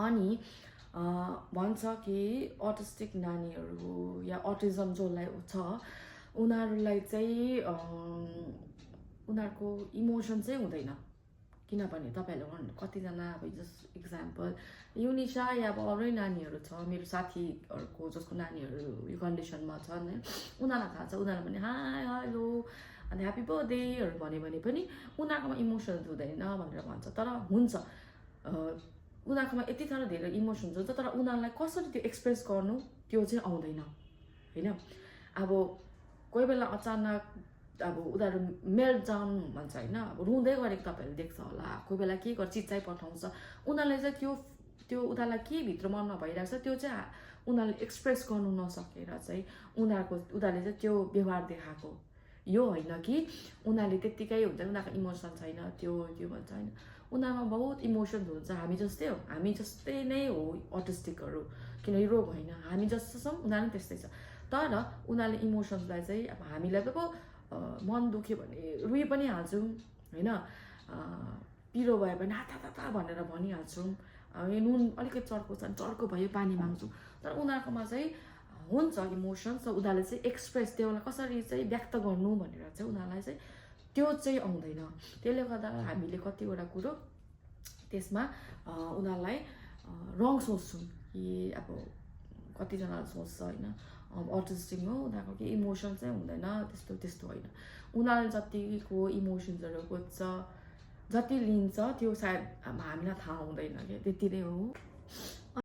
अनि भन्छ कि अटिस्टिक नानीहरू या अटिजम जसलाई छ उनीहरूलाई चाहिँ उनीहरूको इमोसन चाहिँ हुँदैन किनभने तपाईँहरूले कतिजना अब जस्ट इक्जाम्पल युनिसा या अब अरू नानीहरू छ मेरो साथीहरूको जसको नानीहरू यो कन्डिसनमा छन् होइन उनीहरूलाई थाहा छ उनीहरूले पनि हाई हेलो अनि ह्याप्पी बर्थडेहरू भन्यो भने पनि उनीहरूकोमा इमोसन्स हुँदैन भनेर भन्छ तर हुन्छ उनीहरूकोमा यति साह्रो धेरै इमोसन्स हुन्छ तर उनीहरूलाई कसरी त्यो एक्सप्रेस गर्नु त्यो चाहिँ आउँदैन होइन अब कोही बेला अचानक अब उनीहरू मेल्ट डाउन भन्छ होइन अब रुँदै गरेको तपाईँहरूले देख्छ होला कोही बेला के गर्छ चिच्चाइ पठाउँछ उनीहरूले चाहिँ त्यो उनीहरूलाई के भित्र मनमा भइरहेको छ त्यो चाहिँ उनीहरूले एक्सप्रेस गर्नु नसकेर चाहिँ उनीहरूले चाहिँ त्यो व्यवहार देखाएको यो होइन कि उनीहरूले त्यत्तिकै हुन्छ उनीहरूको इमोसन छैन त्यो भन्छ होइन उनीहरूमा बहुत इमोसन्स हुन्छ हामी जस्तै हो हामी जस्तै नै हो अटिस्टिकहरू किनकि रोग होइन हामी जस्तो छौँ उनीहरू पनि त्यस्तै छ तर उनीहरूले इमोसन्सलाई चाहिँ अब हामीलाई पो मन दुख्यो भने रुई पनि हाल्छौँ होइन पिरो भयो भने हाता भनेर भनिहाल्छौँ नुन अलिकति चर्को छ चर्को भयो पानी माग्छौँ तर उनीहरूकोमा चाहिँ हुन्छ इमोसन्स र उनीहरूले चाहिँ एक्सप्रेस त्यसलाई कसरी चाहिँ व्यक्त गर्नु भनेर चाहिँ उनीहरूलाई चाहिँ त्यो चाहिँ आउँदैन त्यसले गर्दा हामीले कतिवटा कुरो त्यसमा उनीहरूलाई रङ सोच्छौँ कि अब कतिजनाले सोच्छ होइन अटिस्टिक हो उनीहरूको के इमोसन चाहिँ हुँदैन त्यस्तो होइन उनीहरूले जतिको इमोसन्सहरू बुझ्छ जति लिन्छ त्यो सायद हामीलाई थाहा हुँदैन क्या त्यति नै हो